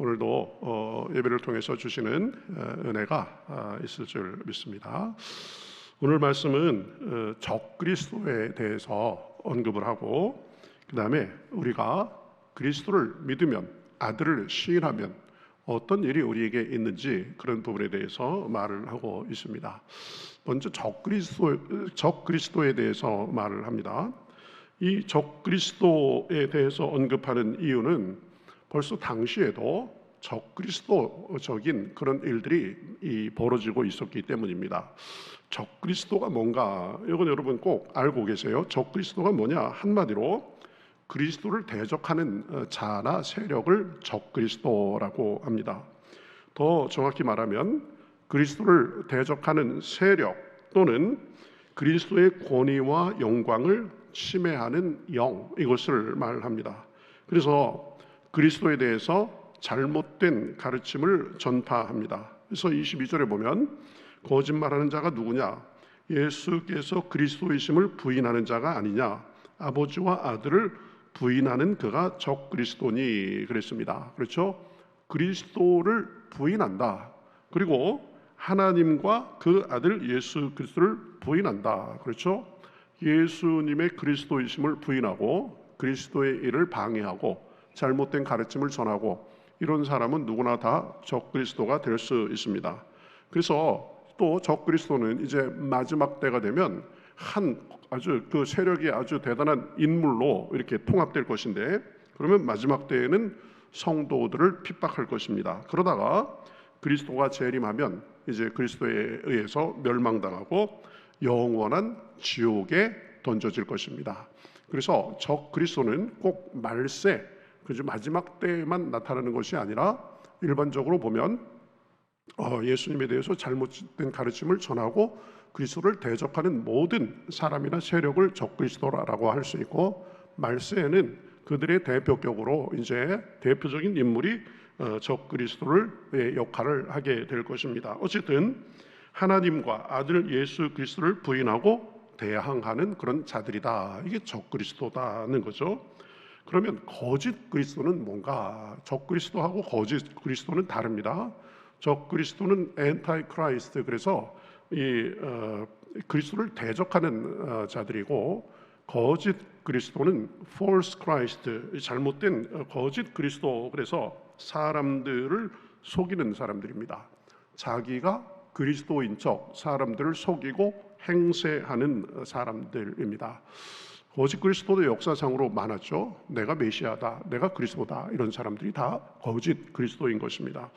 오늘도 예배를 통해서 주시는 은혜가 있을 줄 믿습니다. 오늘 말씀은 적그리스도에 대해서 언급을 하고, 그 다음에 우리가 그리스도를 믿으면, 아들을 시인하면 어떤 일이 우리에게 있는지 그런 부분에 대해서 말을 하고 있습니다. 먼저 적그리스도에 대해서 말을 합니다. 이 적그리스도에 대해서 언급하는 이유는 벌써 당시에도 적그리스도적인 그런 일들이 벌어지고 있었기 때문입니다. 적그리스도가 뭔가, 이건 여러분 꼭 알고 계세요? 적그리스도가 뭐냐? 한마디로 그리스도를 대적하는 자나 세력을 적그리스도라고 합니다. 더 정확히 말하면 그리스도를 대적하는 세력 또는 그리스도의 권위와 영광을 침해하는 영, 이것을 말합니다. 그래서 그리스도에 대해서 잘못된 가르침을 전파합니다. 그래서 22절에 보면 거짓말하는 자가 누구냐? 예수께서 그리스도이심을 부인하는 자가 아니냐? 아버지와 아들을 부인하는 그가 적그리스도니, 그랬습니다. 그렇죠? 그리스도를 부인한다. 그리고 하나님과 그 아들 예수 그리스도를 부인한다. 그렇죠? 예수님의 그리스도이심을 부인하고 그리스도의 일을 방해하고 잘못된 가르침을 전하고, 이런 사람은 누구나 다 적그리스도가 될 수 있습니다. 그래서 또 적그리스도는 이제 마지막 때가 되면 아주 그 세력이 아주 대단한 인물로 이렇게 통합될 것인데, 그러면 마지막 때에는 성도들을 핍박할 것입니다. 그러다가 그리스도가 재림하면 이제 그리스도에 의해서 멸망당하고 영원한 지옥에 던져질 것입니다. 그래서 적그리스도는 꼭 말세, 그저 마지막 때에만 나타나는 것이 아니라 일반적으로 보면 예수님에 대해서 잘못된 가르침을 전하고 그리스도를 대적하는 모든 사람이나 세력을 적그리스도라고 할 수 있고, 말세에는 그들의 대표격으로 이제 대표적인 인물이 적그리스도의 역할을 하게 될 것입니다. 어쨌든 하나님과 아들 예수 그리스도를 부인하고 대항하는 그런 자들이다. 이게 적그리스도다는 거죠. 그러면 거짓 그리스도는 뭔가? 적그리스도하고 거짓 그리스도는 다릅니다. 적그리스도는 엔타이 크라이스트, 그래서 이 그리스도를 대적하는 자들이고, 거짓 그리스도는 false Christ, 잘못된 거짓 그리스도, 그래서 사람들을 속이는 사람들입니다. 자기가 그리스도인 척 사람들을 속이고 행세하는 사람들입니다. 거짓 그리스도도 역사상으로 많았죠. 내가 메시아다, 내가 그리스도다, 이런 사람들이 다 거짓 그리스도인 것입니다.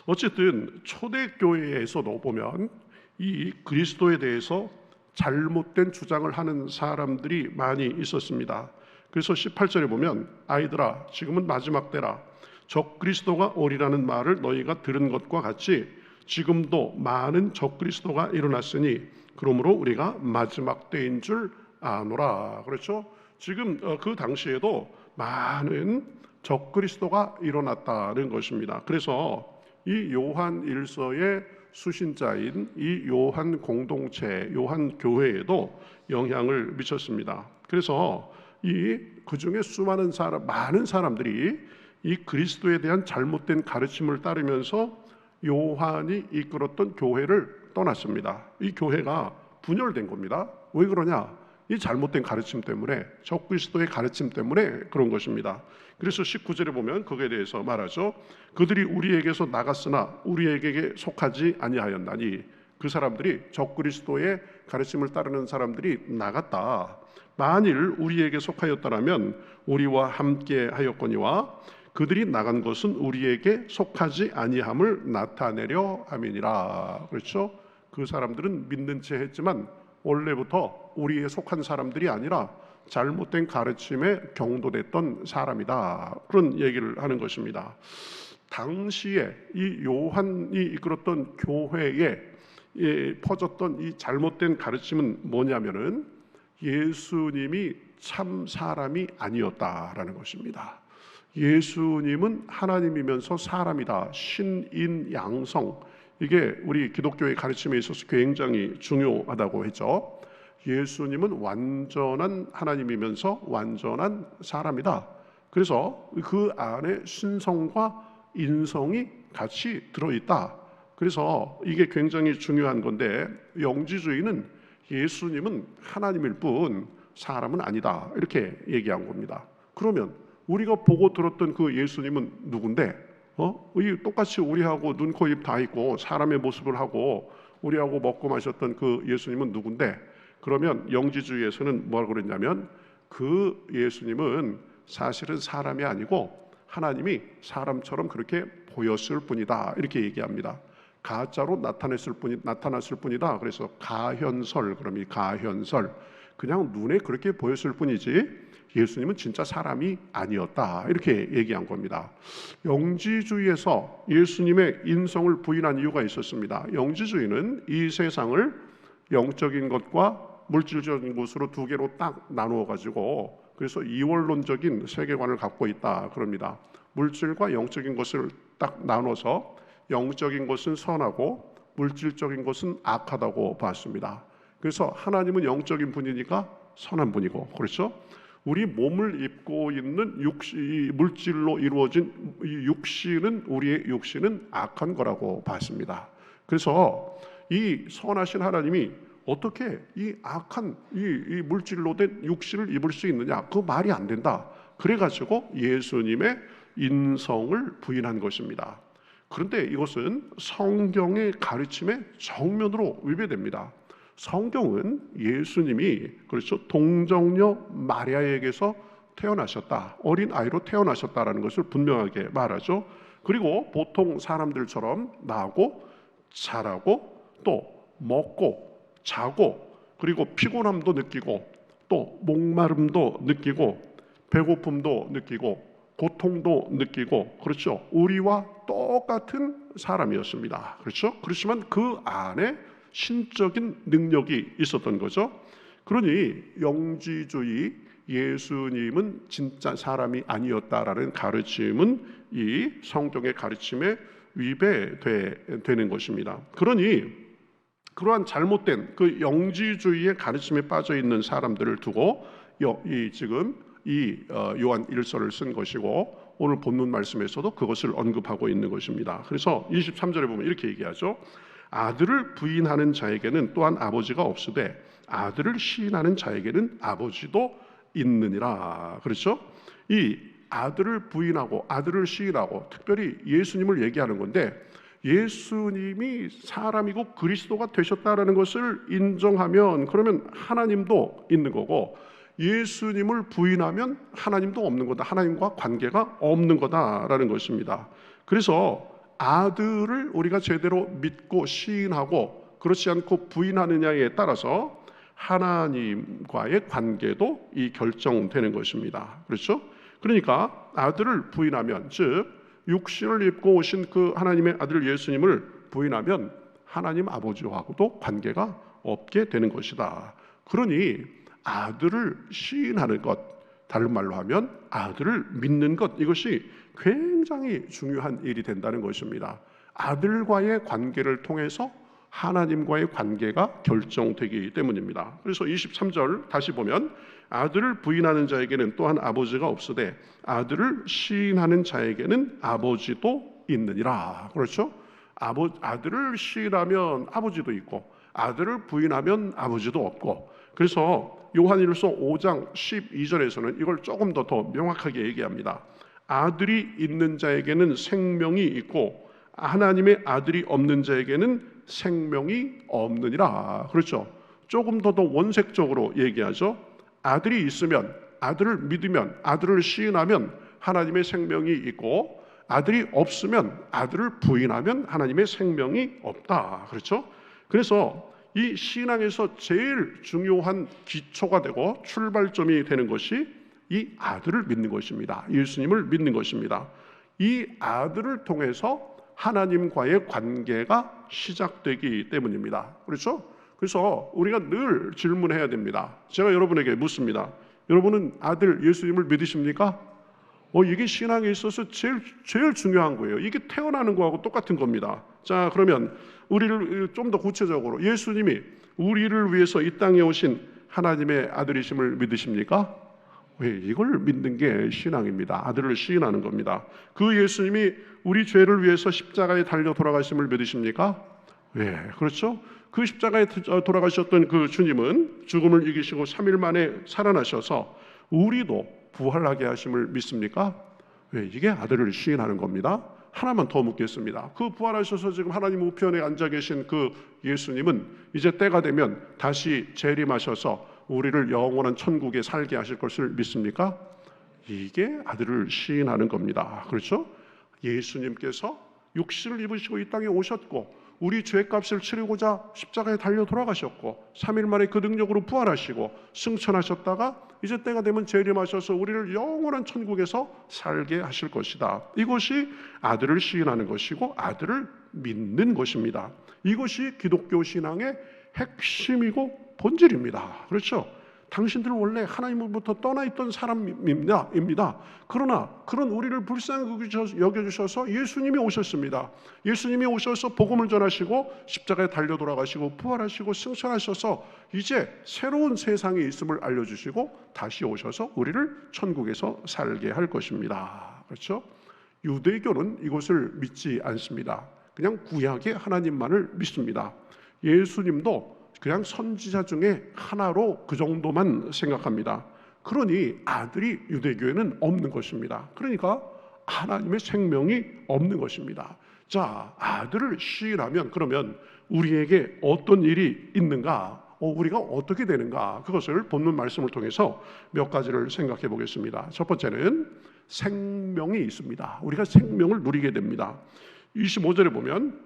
어쨌든 초대교회에서도 보면 이 그리스도에 대해서 잘못된 주장을 하는 사람들이 많이 있었습니다. 그래서 18절에 보면 아이들아 지금은 마지막 때라, 적그리스도가 오리라는 말을 너희가 들은 것과 같이 지금도 많은 적그리스도가 일어났으니 그러므로 우리가 마지막 때인 줄 아노라. 그렇죠? 지금 그 당시에도 많은 적그리스도가 일어났다는 것입니다. 그래서 이 요한 일서의 수신자인 이 요한 공동체, 요한 교회에도 영향을 미쳤습니다. 그래서 그 중에 많은 사람들이 이 그리스도에 대한 잘못된 가르침을 따르면서 요한이 이끌었던 교회를 떠났습니다. 이 교회가 분열된 겁니다. 왜 그러냐? 이 잘못된 가르침 때문에, 적그리스도의 가르침 때문에 그런 것입니다. 그래서 19절에 보면 거기에 대해서 말하죠. 그들이 우리에게서 나갔으나 우리에게 속하지 아니하였나니, 그 사람들이 적그리스도의 가르침을 따르는 사람들이 나갔다. 만일 우리에게 속하였다라면 우리와 함께 하였거니와 그들이 나간 것은 우리에게 속하지 아니함을 나타내려 함이니라. 그렇죠? 그 사람들은 믿는 채 했지만 원래부터 우리에 속한 사람들이 아니라 잘못된 가르침에 경도됐던 사람이다. 그런 얘기를 하는 것입니다. 당시에 이 요한이 이끌었던 교회에 퍼졌던 이 잘못된 가르침은 뭐냐면은 예수님이 참 사람이 아니었다라는 것입니다. 예수님은 하나님이면서 사람이다. 신인양성. 이게 우리 기독교의 가르침에 있어서 굉장히 중요하다고 했죠. 예수님은 완전한 하나님이면서 완전한 사람이다. 그래서 그 안에 신성과 인성이 같이 들어있다. 그래서 이게 굉장히 중요한 건데, 영지주의는 예수님은 하나님일 뿐 사람은 아니다, 이렇게 얘기한 겁니다. 그러면 우리가 보고 들었던 그 예수님은 누군데? 똑같이 우리하고 눈, 코, 입 다 있고 사람의 모습을 하고 우리하고 먹고 마셨던 그 예수님은 누군데? 그러면 영지주의에서는 뭐라고 그랬냐면, 그 예수님은 사실은 사람이 아니고 하나님이 사람처럼 그렇게 보였을 뿐이다, 이렇게 얘기합니다. 가짜로 나타났을 뿐이다. 그래서 가현설, 그럼 이 가현설, 그냥 눈에 그렇게 보였을 뿐이지 예수님은 진짜 사람이 아니었다, 이렇게 얘기한 겁니다. 영지주의에서 예수님의 인성을 부인한 이유가 있었습니다. 영지주의는 이 세상을 영적인 것과 물질적인 것으로 두 개로 딱 나누어 가지고, 그래서 이원론적인 세계관을 갖고 있다 그럽니다. 물질과 영적인 것을 딱 나눠서 영적인 것은 선하고 물질적인 것은 악하다고 봤습니다. 그래서 하나님은 영적인 분이니까 선한 분이고, 그렇죠? 우리 몸을 입고 있는 물질로 이루어진 이 육신은, 우리의 육신은 악한 거라고 봤습니다. 그래서 이 선하신 하나님이 어떻게 이 악한 이 물질로 된 육신을 입을 수 있느냐? 그 말이 안 된다. 그래가지고 예수님의 인성을 부인한 것입니다. 그런데 이것은 성경의 가르침에 정면으로 위배됩니다. 성경은 예수님이, 그렇죠, 동정녀 마리아에게서 태어나셨다, 어린 아이로 태어나셨다라는 것을 분명하게 말하죠. 그리고 보통 사람들처럼 나고 자라고 또 먹고 자고, 그리고 피곤함도 느끼고 또 목마름도 느끼고 배고픔도 느끼고 고통도 느끼고, 그렇죠, 우리와 똑같은 사람이었습니다. 그렇죠? 그렇지만 그 안에 신적인 능력이 있었던 거죠. 그러니 영지주의, 예수님은 진짜 사람이 아니었다라는 가르침은 이 성경의 가르침에 위배되는 것입니다. 그러니 그러한 잘못된 그 영지주의의 가르침에 빠져 있는 사람들을 두고 지금 요한 1서를 쓴 것이고, 오늘 본문 말씀에서도 그것을 언급하고 있는 것입니다. 그래서 23절에 보면 이렇게 얘기하죠. 아들을 부인하는 자에게는 또한 아버지가 없으되 아들을 시인하는 자에게는 아버지도 있느니라. 그렇죠? 이 아들을 부인하고 아들을 시인하고, 특별히 예수님을 얘기하는 건데, 예수님이 사람이고 그리스도가 되셨다라는 것을 인정하면 그러면 하나님도 있는 거고, 예수님을 부인하면 하나님도 없는 거다, 하나님과 관계가 없는 거다라는 것입니다. 그래서 아들을 우리가 제대로 믿고 시인하고 그렇지 않고 부인하느냐에 따라서 하나님과의 관계도 결정되는 것입니다. 그렇죠? 그러니까 아들을 부인하면, 즉 육신을 입고 오신 그 하나님의 아들 예수님을 부인하면 하나님 아버지와도 관계가 없게 되는 것이다. 그러니 아들을 시인하는 것, 다른 말로 하면 아들을 믿는 것, 이것이 굉장히 중요한 일이 된다는 것입니다. 아들과의 관계를 통해서 하나님과의 관계가 결정되기 때문입니다. 그래서 23절 다시 보면, 아들을 부인하는 자에게는 또한 아버지가 없으되 아들을 시인하는 자에게는 아버지도 있느니라. 그렇죠? 아들을 시인하면 아버지도 있고 아들을 부인하면 아버지도 없고, 그래서 요한일서 5장 12절에서는 이걸 조금 더 명확하게 얘기합니다. 아들이 있는 자에게는 생명이 있고 하나님의 아들이 없는 자에게는 생명이 없느니라. 그렇죠? 조금 더 원색적으로 얘기하죠. 아들이 있으면, 아들을 믿으면, 아들을 시인하면 하나님의 생명이 있고, 아들이 없으면, 아들을 부인하면 하나님의 생명이 없다. 그렇죠? 그래서 이 신앙에서 제일 중요한 기초가 되고 출발점이 되는 것이 이 아들을 믿는 것입니다. 예수님을 믿는 것입니다. 이 아들을 통해서 하나님과의 관계가 시작되기 때문입니다. 그렇죠? 그래서 우리가 늘 질문해야 됩니다. 제가 여러분에게 묻습니다. 여러분은 아들 예수님을 믿으십니까? 이게 신앙에 있어서 제일 중요한 거예요. 이게 태어나는 거하고 똑같은 겁니다. 자, 그러면 우리를 좀 더 구체적으로, 예수님이 우리를 위해서 이 땅에 오신 하나님의 아들이심을 믿으십니까? 왜? 이걸 믿는 게 신앙입니다. 아들을 시인하는 겁니다. 그 예수님이 우리 죄를 위해서 십자가에 달려 돌아가심을 믿으십니까? 네, 그렇죠. 그 십자가에 돌아가셨던 그 주님은 죽음을 이기시고 3일 만에 살아나셔서 우리도 부활하게 하심을 믿습니까? 네, 이게 아들을 시인하는 겁니다. 하나만 더 묻겠습니다. 그 부활하셔서 지금 하나님 우편에 앉아 계신 그 예수님은 이제 때가 되면 다시 재림하셔서 우리를 영원한 천국에 살게 하실 것을 믿습니까? 이게 아들을 시인하는 겁니다. 그렇죠? 예수님께서 육신을 입으시고 이 땅에 오셨고 우리 죄값을 치르고자 십자가에 달려 돌아가셨고 3일 만에 그 능력으로 부활하시고 승천하셨다가 이제 때가 되면 재림하셔서 우리를 영원한 천국에서 살게 하실 것이다. 이것이 아들을 시인하는 것이고 아들을 믿는 것입니다. 이것이 기독교 신앙의 핵심이고 본질입니다. 그렇죠? 당신들은 원래 하나님으로부터 떠나 있던 사람입니다. 그러나 그런 우리를 불쌍히 여겨주셔서 예수님이 오셨습니다. 예수님이 오셔서 복음을 전하시고 십자가에 달려 돌아가시고 부활하시고 승천하셔서 이제 새로운 세상에 있음을 알려주시고 다시 오셔서 우리를 천국에서 살게 할 것입니다. 그렇죠? 유대교는 이것을 믿지 않습니다. 그냥 구약의 하나님만을 믿습니다. 예수님도 그냥 선지자 중에 하나로 그 정도만 생각합니다. 그러니 아들이 유대교에는 없는 것입니다. 그러니까 하나님의 생명이 없는 것입니다. 자, 아들을 시인하면 그러면 우리에게 어떤 일이 있는가? 우리가 어떻게 되는가? 그것을 본문 말씀을 통해서 몇 가지를 생각해 보겠습니다. 첫 번째는 생명이 있습니다. 우리가 생명을 누리게 됩니다. 25절에 보면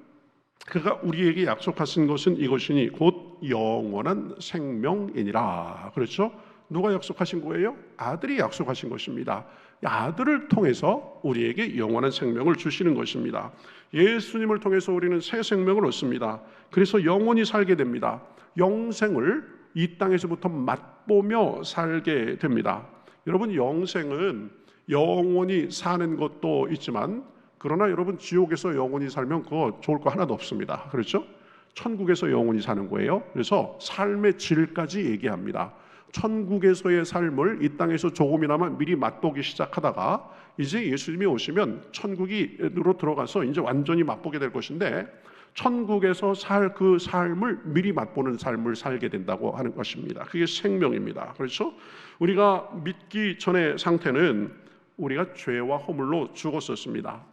그가 우리에게 약속하신 것은 이것이니 곧 영원한 생명이니라. 그렇죠? 누가 약속하신 거예요? 아들이 약속하신 것입니다. 아들을 통해서 우리에게 영원한 생명을 주시는 것입니다. 예수님을 통해서 우리는 새 생명을 얻습니다. 그래서 영원히 살게 됩니다. 영생을 이 땅에서부터 맛보며 살게 됩니다. 여러분, 영생은 영원히 사는 것도 있지만 그러나 여러분, 지옥에서 영원히 살면 그거 좋을 거 하나도 없습니다. 그렇죠? 천국에서 영원히 사는 거예요. 그래서 삶의 질까지 얘기합니다. 천국에서의 삶을 이 땅에서 조금이나마 미리 맛보기 시작하다가 이제 예수님이 오시면 천국으로 들어가서 이제 완전히 맛보게 될 것인데 천국에서 살 그 삶을 미리 맛보는 삶을 살게 된다고 하는 것입니다. 그게 생명입니다. 그렇죠? 우리가 믿기 전의 상태는 우리가 죄와 허물로 죽었었습니다.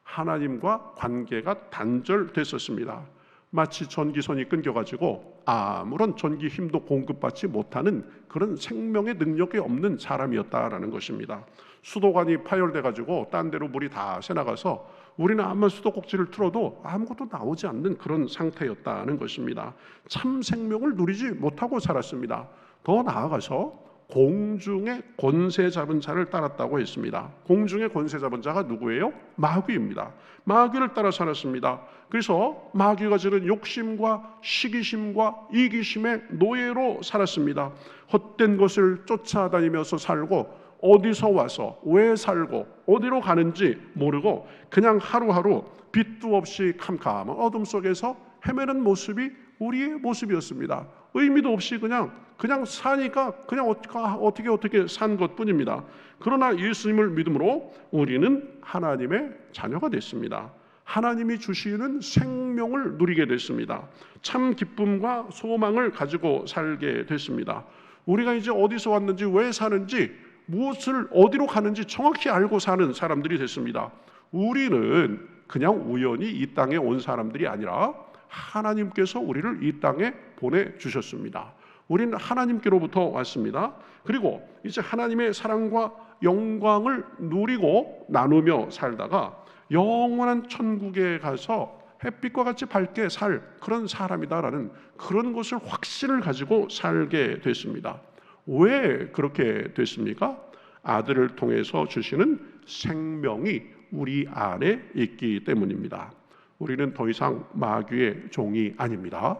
하나님과 관계가 단절됐었습니다. 마치 전기선이 끊겨가지고 아무런 전기 힘도 공급받지 못하는 그런 생명의 능력이 없는 사람이었다라는 것입니다. 수도관이 파열돼가지고 딴 데로 물이 다 새나가서 우리는 아무리 수도꼭지를 틀어도 아무것도 나오지 않는 그런 상태였다는 것입니다. 참 생명을 누리지 못하고 살았습니다. 더 나아가서 공중의 권세 잡은 자를 따랐다고 했습니다. 공중의 권세 잡은 자가 누구예요? 마귀입니다. 마귀를 따라 살았습니다. 그래서 마귀가 지른 욕심과 시기심과 이기심의 노예로 살았습니다. 헛된 것을 쫓아다니면서 살고 어디서 와서 왜 살고 어디로 가는지 모르고 그냥 하루하루 빛도 없이 캄캄한 어둠 속에서 헤매는 모습이 우리의 모습이었습니다. 의미도 없이 그냥 사니까 그냥 어떻게 산 것뿐입니다. 그러나 예수님을 믿음으로 우리는 하나님의 자녀가 됐습니다. 하나님이 주시는 생명을 누리게 됐습니다. 참 기쁨과 소망을 가지고 살게 됐습니다. 우리가 이제 어디서 왔는지 왜 사는지 무엇을 어디로 가는지 정확히 알고 사는 사람들이 됐습니다. 우리는 그냥 우연히 이 땅에 온 사람들이 아니라 하나님께서 우리를 이 땅에 보내주셨습니다. 우리는 하나님께로부터 왔습니다. 그리고 이제 하나님의 사랑과 영광을 누리고 나누며 살다가 영원한 천국에 가서 햇빛과 같이 밝게 살 그런 사람이다라는 그런 것을 확신을 가지고 살게 됐습니다. 왜 그렇게 됐습니까? 아들을 통해서 주시는 생명이 우리 안에 있기 때문입니다. 우리는 더 이상 마귀의 종이 아닙니다.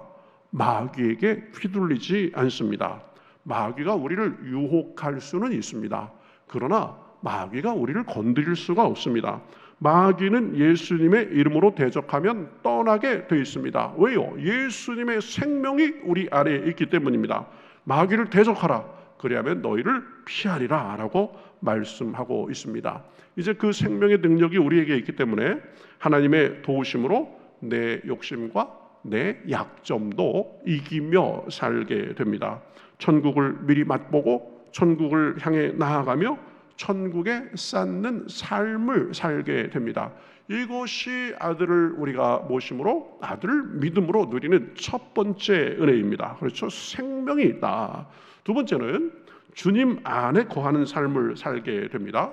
마귀에게 휘둘리지 않습니다. 마귀가 우리를 유혹할 수는 있습니다. 그러나 마귀가 우리를 건드릴 수가 없습니다. 마귀는 예수님의 이름으로 대적하면 떠나게 되어 있습니다. 왜요? 예수님의 생명이 우리 안에 있기 때문입니다. 마귀를 대적하라. 그리하면 너희를 피하리라 라고 말씀하고 있습니다. 이제 그 생명의 능력이 우리에게 있기 때문에 하나님의 도우심으로 내 욕심과 내 약점도 이기며 살게 됩니다. 천국을 미리 맛보고 천국을 향해 나아가며 천국에 쌓는 삶을 살게 됩니다. 이것이 아들을 우리가 모심으로, 아들을 믿음으로 누리는 첫 번째 은혜입니다. 그렇죠? 생명이 있다. 두 번째는 주님 안에 거하는 삶을 살게 됩니다.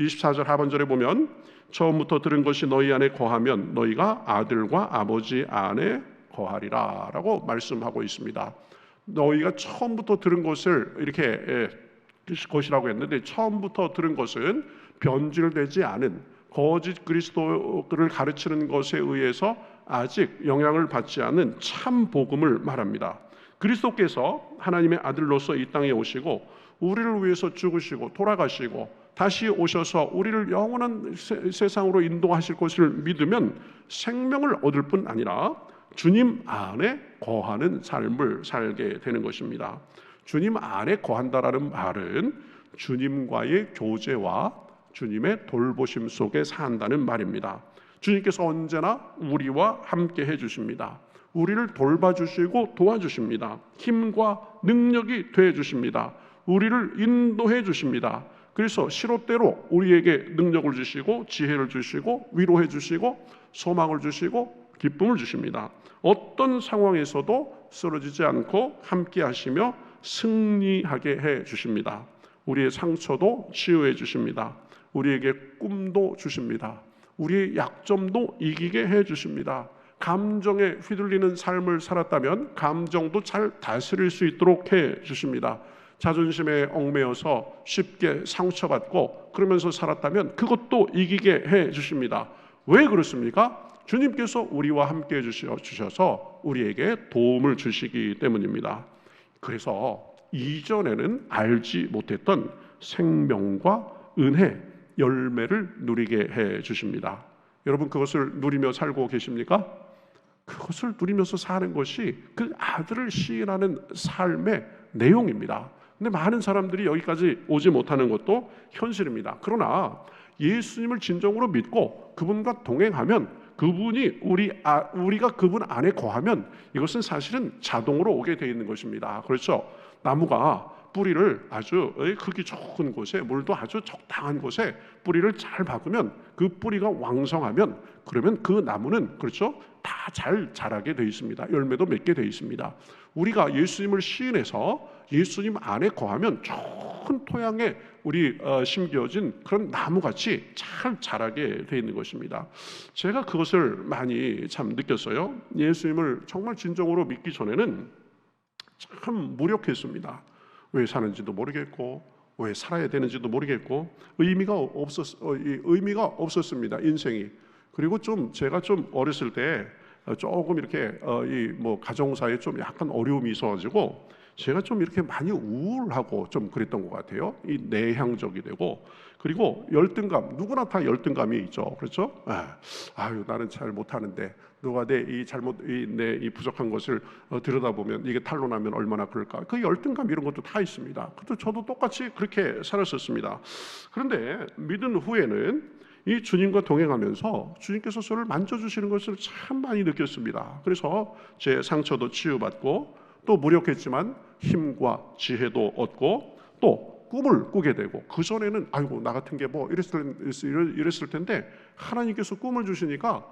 24절 하반절에 보면 처음부터 들은 것이 너희 안에 거하면 너희가 아들과 아버지 안에 거하리라 라고 말씀하고 있습니다. 너희가 처음부터 들은 것을 이렇게 것이라고 했는데, 처음부터 들은 것은 변질되지 않은 거짓 그리스도를 가르치는 것에 의해서 아직 영향을 받지 않은 참 복음을 말합니다. 그리스도께서 하나님의 아들로서 이 땅에 오시고 우리를 위해서 죽으시고 돌아가시고 다시 오셔서 우리를 영원한 세상으로 인도하실 것을 믿으면 생명을 얻을 뿐 아니라 주님 안에 거하는 삶을 살게 되는 것입니다. 주님 안에 거한다라는 말은 주님과의 교제와 주님의 돌보심 속에 산다는 말입니다. 주님께서 언제나 우리와 함께 해주십니다. 우리를 돌봐주시고 도와주십니다. 힘과 능력이 되어주십니다. 우리를 인도해 주십니다. 그래서 시롯대로 우리에게 능력을 주시고 지혜를 주시고 위로해 주시고 소망을 주시고 기쁨을 주십니다. 어떤 상황에서도 쓰러지지 않고 함께 하시며 승리하게 해 주십니다. 우리의 상처도 치유해 주십니다. 우리에게 꿈도 주십니다. 우리의 약점도 이기게 해 주십니다. 감정에 휘둘리는 삶을 살았다면 감정도 잘 다스릴 수 있도록 해 주십니다. 자존심에 얽매여서 쉽게 상처받고 그러면서 살았다면 그것도 이기게 해 주십니다. 왜 그렇습니까? 주님께서 우리와 함께 해 주셔서 우리에게 도움을 주시기 때문입니다. 그래서 이전에는 알지 못했던 생명과 은혜, 열매를 누리게 해 주십니다. 여러분 그것을 누리며 살고 계십니까? 그것을 누리면서 사는 것이 그 아들을 시인하는 삶의 내용입니다. 근데 많은 사람들이 여기까지 오지 못하는 것도 현실입니다. 그러나 예수님을 진정으로 믿고 그분과 동행하면, 그분이 우리가 그분 안에 거하면 이것은 사실은 자동으로 오게 되어 있는 것입니다. 그렇죠? 나무가 뿌리를 아주 크기 좋은 곳에, 물도 아주 적당한 곳에 뿌리를 잘 박으면, 그 뿌리가 왕성하면 그러면 그 나무는, 그렇죠, 다 잘 자라게 되어 있습니다. 열매도 맺게 되어 있습니다. 우리가 예수님을 시인해서 예수님 안에 거하면 좋은 토양에 우리 심겨진 그런 나무같이 잘 자라게 되어 있는 것입니다. 제가 그것을 많이 참 느꼈어요. 예수님을 정말 진정으로 믿기 전에는 참 무력했습니다. 왜 사는지도 모르겠고 왜 살아야 되는지도 모르겠고 의미가 없었습니다. 인생이. 그리고 제가 어렸을 때 조금 이렇게 가정사에 좀 약간 어려움이 있어가지고 제가 이렇게 많이 우울하고 그랬던 것 같아요. 이 내향적이 되고, 그리고 열등감, 누구나 다 열등감이 있죠. 그렇죠? 나는 잘 못하는데 누가 내 이 부족한 것을 들여다보면 이게 탄로나면 얼마나 그럴까. 그 열등감 이런 것도 다 있습니다. 저도 똑같이 그렇게 살았었습니다. 그런데 믿은 후에는 이 주님과 동행하면서 주님께서 저를 만져주시는 것을 참 많이 느꼈습니다. 그래서 제 상처도 치유받고 또 무력했지만 힘과 지혜도 얻고 또 꿈을 꾸게 되고, 그전에는 나 같은 게 이랬을 텐데 하나님께서 꿈을 주시니까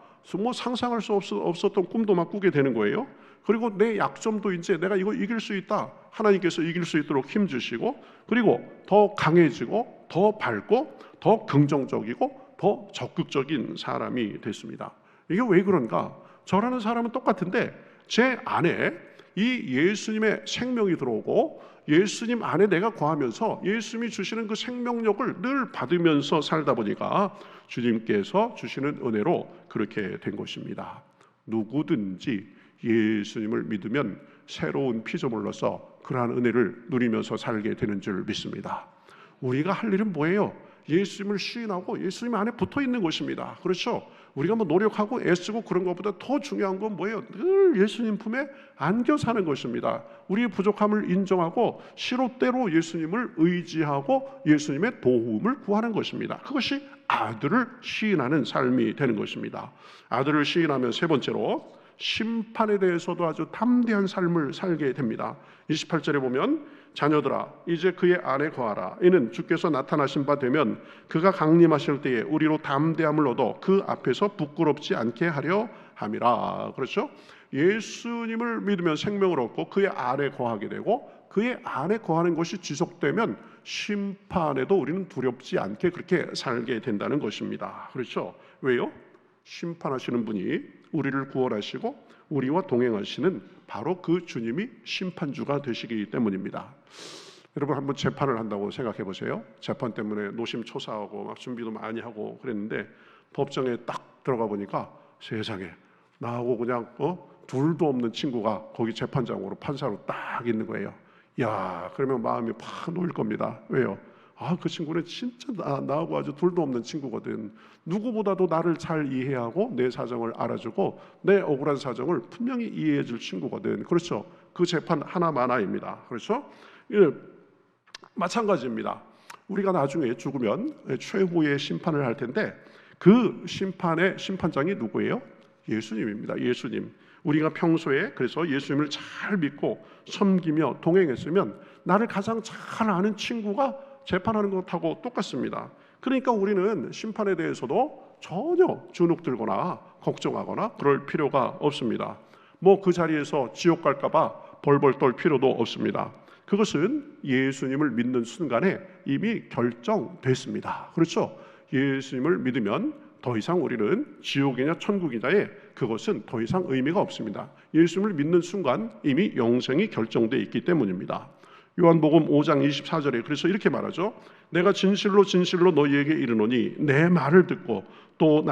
상상할 수 없었던 꿈도 막 꾸게 되는 거예요. 그리고 내 약점도 이제 내가 이거 이길 수 있다, 하나님께서 이길 수 있도록 힘 주시고, 그리고 더 강해지고 더 밝고 더 긍정적이고 더 적극적인 사람이 됐습니다. 이게 왜 그런가? 저라는 사람은 똑같은데 제 안에 이 예수님의 생명이 들어오고 예수님 안에 내가 거하면서 예수님이 주시는 그 생명력을 늘 받으면서 살다 보니까 주님께서 주시는 은혜로 그렇게 된 것입니다. 누구든지 예수님을 믿으면 새로운 피조물로서 그러한 은혜를 누리면서 살게 되는 줄 믿습니다. 우리가 할 일은 뭐예요? 예수님을 시인하고 예수님 안에 붙어 있는 것입니다. 그렇죠? 우리가 뭐 노력하고 애쓰고 그런 것보다 더 중요한 건 뭐예요? 늘 예수님 품에 안겨 사는 것입니다. 우리의 부족함을 인정하고 시로때로 예수님을 의지하고 예수님의 도움을 구하는 것입니다. 그것이 아들을 시인하는 삶이 되는 것입니다. 아들을 시인하면 세 번째로 심판에 대해서도 아주 담대한 삶을 살게 됩니다. 28절에 보면 자녀들아 이제 그의 안에 거하라. 이는 주께서 나타나신 바 되면 그가 강림하실 때에 우리로 담대함을 얻어 그 앞에서 부끄럽지 않게 하려 함이라. 그렇죠? 예수님을 믿으면 생명을 얻고 그의 안에 거하게 되고 그의 안에 거하는 것이 지속되면 심판에도 우리는 두렵지 않게 그렇게 살게 된다는 것입니다. 그렇죠? 왜요? 심판하시는 분이 우리를 구원하시고 우리와 동행하시는 바로 그 주님이 심판주가 되시기 때문입니다. 여러분 한번 재판을 한다고 생각해 보세요. 재판 때문에 노심초사하고 막 준비도 많이 하고 그랬는데 법정에 딱 들어가 보니까 세상에 나하고 그냥 둘도 없는 친구가 거기 재판장으로 판사로 딱 있는 거예요. 야, 그러면 마음이 팍 놓일 겁니다. 왜요? 아, 그 친구는 진짜 나하고 아주 둘도 없는 친구거든. 누구보다도 나를 잘 이해하고 내 사정을 알아주고 내 억울한 사정을 분명히 이해해 줄 친구거든. 그렇죠? 그 재판 하나만아입니다. 그렇죠? 예, 마찬가지입니다. 우리가 나중에 죽으면 최후의 심판을 할 텐데 그 심판의 심판장이 누구예요? 예수님입니다. 예수님. 우리가 평소에 그래서 예수님을 잘 믿고 섬기며 동행했으면 나를 가장 잘 아는 친구가 재판하는 것하고 똑같습니다. 그러니까 우리는 심판에 대해서도 전혀 주눅들거나 걱정하거나 그럴 필요가 없습니다. 뭐 그 자리에서 지옥 갈까봐 벌벌 떨 필요도 없습니다. 그것은 예수님을 믿는 순간에 이미 결정됐습니다. 그렇죠? 예수님을 믿으면 더 이상 우리는 지옥이냐 천국이냐에 그것은 더 이상 의미가 없습니다. 예수님을 믿는 순간 이미 영생이 결정되어 있기 때문입니다. 요한복음 5장 24절에 그래서 이렇게 말하죠. 내가 진실로 진실로 너희에게 이르노니 내 말을 듣고 또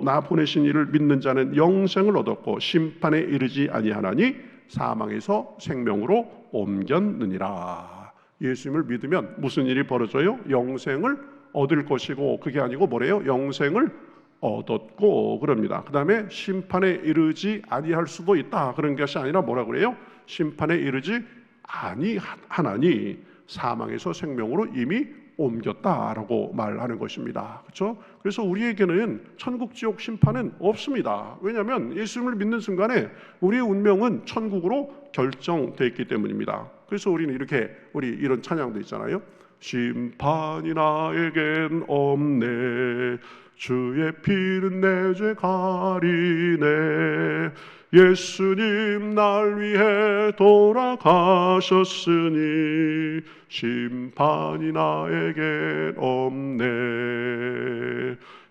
나 보내신 이를 믿는 자는 영생을 얻었고 심판에 이르지 아니하나니 사망에서 생명으로 옮겼느니라. 예수님을 믿으면 무슨 일이 벌어져요? 영생을 얻을 것이고 그게 아니고 뭐래요? 영생을 얻었고 그럽니다. 그 다음에 심판에 이르지 아니할 수도 있다. 그런 것이 아니라 뭐라 그래요? 심판에 이르지 아니하나니 사망에서 생명으로 이미 옮겼다라고 말하는 것입니다. 그렇죠? 그래서 우리에게는 천국 지옥 심판은 없습니다. 왜냐하면 예수님을 믿는 순간에 우리의 운명은 천국으로 결정되어 있기 때문입니다. 그래서 우리는 우리 이런 찬양도 있잖아요. 심판이 나에겐 없네 주의 피는 내 죄 가리네 예수님 날 위해 돌아가셨으니 심판이 나에겐 없네.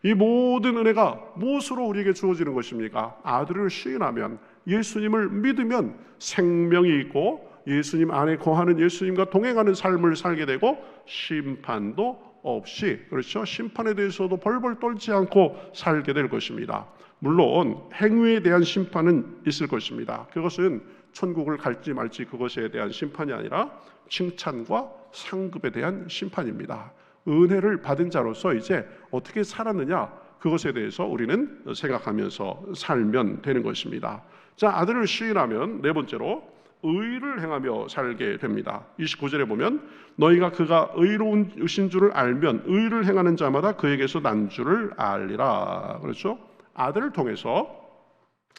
이 모든 은혜가 무엇으로 우리에게 주어지는 것입니까? 아들을 시인하면 예수님을 믿으면 생명이 있고 예수님 안에 거하는 예수님과 동행하는 삶을 살게 되고 심판도 없이 그렇죠? 심판에 대해서도 벌벌 떨지 않고 살게 될 것입니다. 물론 행위에 대한 심판은 있을 것입니다. 그것은 천국을 갈지 말지 그것에 대한 심판이 아니라 칭찬과 상급에 대한 심판입니다. 은혜를 받은 자로서 이제 어떻게 살았느냐 그것에 대해서 우리는 생각하면서 살면 되는 것입니다. 자, 아들을 시인하면 네 번째로 의를 행하며 살게 됩니다. 29절에 보면 너희가 그가 의로우신 줄을 알면 의를 행하는 자마다 그에게서 난 줄을 알리라. 그렇죠? 아들을 통해서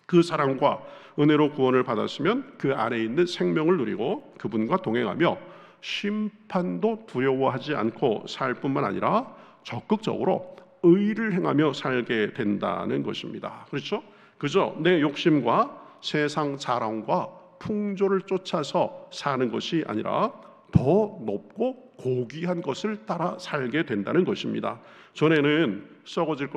그 사랑과 은혜로 구원을 받았으면 그 안에 있는 생명을 누리고 그분과 동행하며 심판도 두려워하지 않고 살 뿐만 아니라 적극적으로 의를 행하며 살게 된다는 것입니다. 그렇죠? 그저 내 욕심과 세상 자랑과 풍조를 쫓아서 사는 것이 아니라 더 높고 고귀한 것을 따라 살게 된다는 것입니다. 전에는 썩어질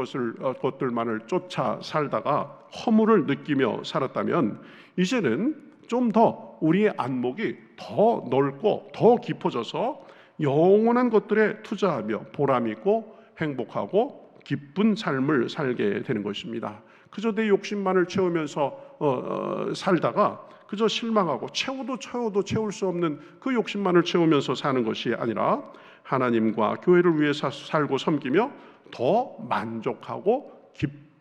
것들만을 쫓아 살다가 허물을 느끼며 살았다면 이제는 좀 더 우리의 안목이 더 넓고 더 깊어져서 영원한 것들에 투자하며 보람있고 행복하고 기쁜 삶을 살게 되는 것입니다. 그저 내 욕심만을 채우면서 살다가 그저 실망하고 채워도 채울 수 없는 그 욕심만을 채우면서 사는 것이 아니라 하나님과 교회를 위해 살고 섬기며 더 만족하고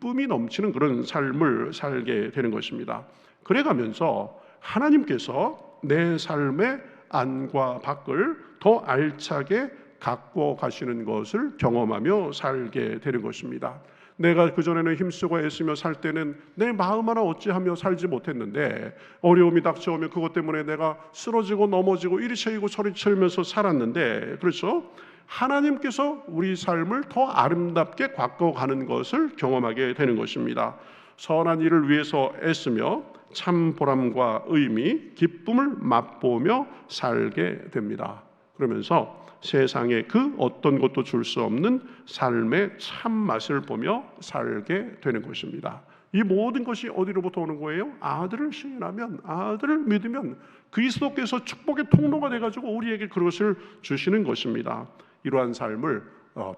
기쁨이 넘치는 그런 삶을 살게 되는 것입니다. 그래가면서 하나님께서 내 삶의 안과 밖을 더 알차게 갖고 가시는 것을 경험하며 살게 되는 것입니다. 내가 그전에는 힘쓰고 애쓰며 살 때는 내 마음 하나 어찌하며 살지 못했는데, 어려움이 닥쳐오면 그것 때문에 내가 쓰러지고 넘어지고 이리 쳐이고 저리 쳐면서 살았는데, 그렇죠? 하나님께서 우리 삶을 더 아름답게 바꿔가는 것을 경험하게 되는 것입니다. 선한 일을 위해서 애쓰며 참 보람과 의미, 기쁨을 맛보며 살게 됩니다. 그러면서 세상에 그 어떤 것도 줄 수 없는 삶의 참맛을 보며 살게 되는 것입니다. 이 모든 것이 어디로부터 오는 거예요? 아들을 시인하면, 아들을 믿으면 그리스도께서 축복의 통로가 돼가지고 우리에게 그것을 주시는 것입니다. 이러한 삶을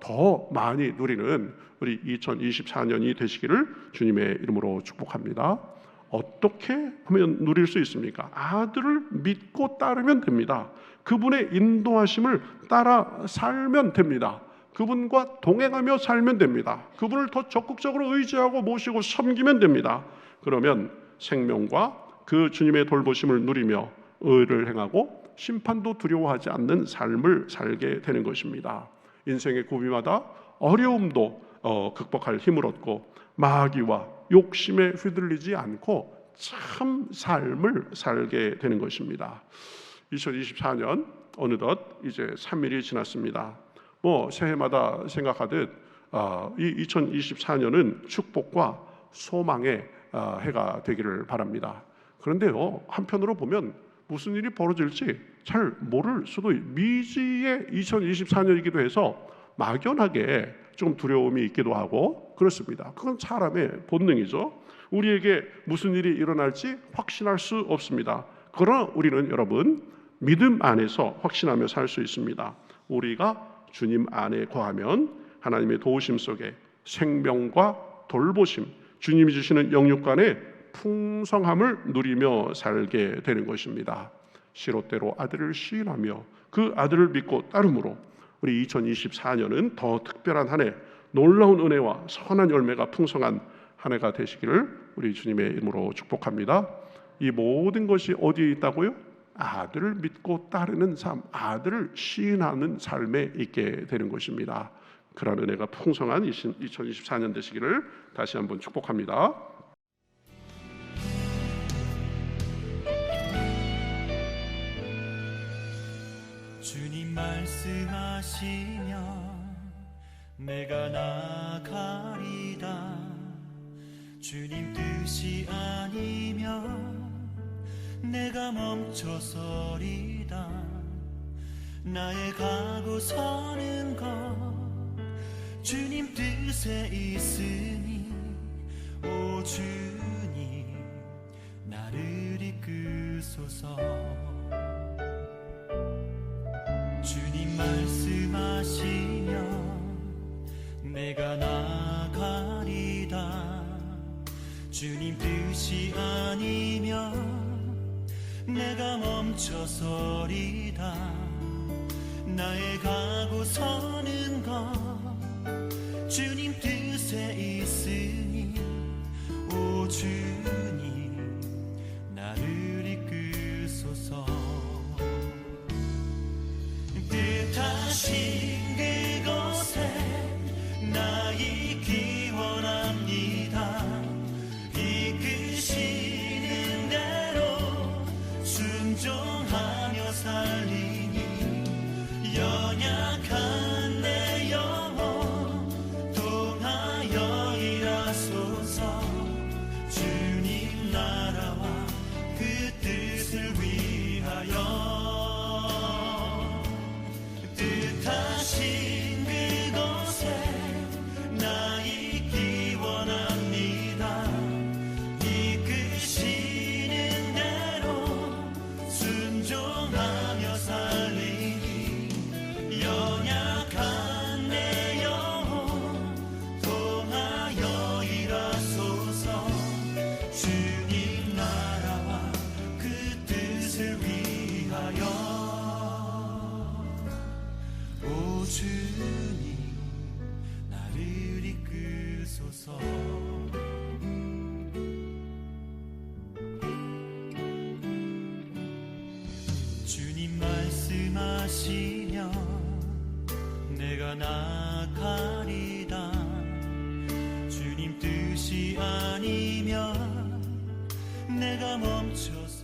더 많이 누리는 우리 2024년이 되시기를 주님의 이름으로 축복합니다. 어떻게 하면 누릴 수 있습니까? 아들을 믿고 따르면 됩니다. 그분의 인도하심을 따라 살면 됩니다. 그분과 동행하며 살면 됩니다. 그분을 더 적극적으로 의지하고 모시고 섬기면 됩니다. 그러면 생명과 그 주님의 돌보심을 누리며 의를 행하고 심판도 두려워하지 않는 삶을 살게 되는 것입니다. 인생의 고비마다 어려움도 극복할 힘을 얻고 마귀와 욕심에 휘둘리지 않고 참 삶을 살게 되는 것입니다. 2024년 어느덧 이제 3일이 지났습니다. 새해마다 생각하듯 이 2024년은 축복과 소망의 해가 되기를 바랍니다. 그런데요, 한편으로 보면 무슨 일이 벌어질지 잘 모를 수도, 미지의 2024년이기도 해서 막연하게 좀 두려움이 있기도 하고 그렇습니다. 그건 사람의 본능이죠. 우리에게 무슨 일이 일어날지 확신할 수 없습니다. 그러나 우리는 여러분 믿음 안에서 확신하며 살 수 있습니다. 우리가 주님 안에 거하면 하나님의 도우심 속에 생명과 돌보심, 주님이 주시는 영육간의 풍성함을 누리며 살게 되는 것입니다. 시롯대로 아들을 시인하며 그 아들을 믿고 따름으로 우리 2024년은 더 특별한 한 해, 놀라운 은혜와 선한 열매가 풍성한 한 해가 되시기를 우리 주님의 이름으로 축복합니다. 이 모든 것이 어디에 있다고요? 아들을 믿고 따르는 삶, 아들을 시인하는 삶에 있게 되는 것입니다. 그런 은혜가 풍성한 2024년 되시기를 다시 한번 축복합니다. 주님 말씀하시면 내가 나가리다. 주님 뜻이 아니면 내가 멈춰서리다. 나의 가고 서는 것 주님 뜻에 있으니 오 주님 나를 이끄소서. 주님 말씀하시면 내가 나가리다. 주님 뜻이 아니면 내가 멈춰서리다. 나의 가고 서는 것 주님 뜻에 있으니 오 주님 나를 이끄소서. 뜻하신 그곳에 나 있기 원합니다. 이끄시는 대로 순종하며 살리니 연약한 내 영혼 통하여 일하소서. 하시면 내가 나가리다. 주님 뜻이 아니면 내가 멈춰서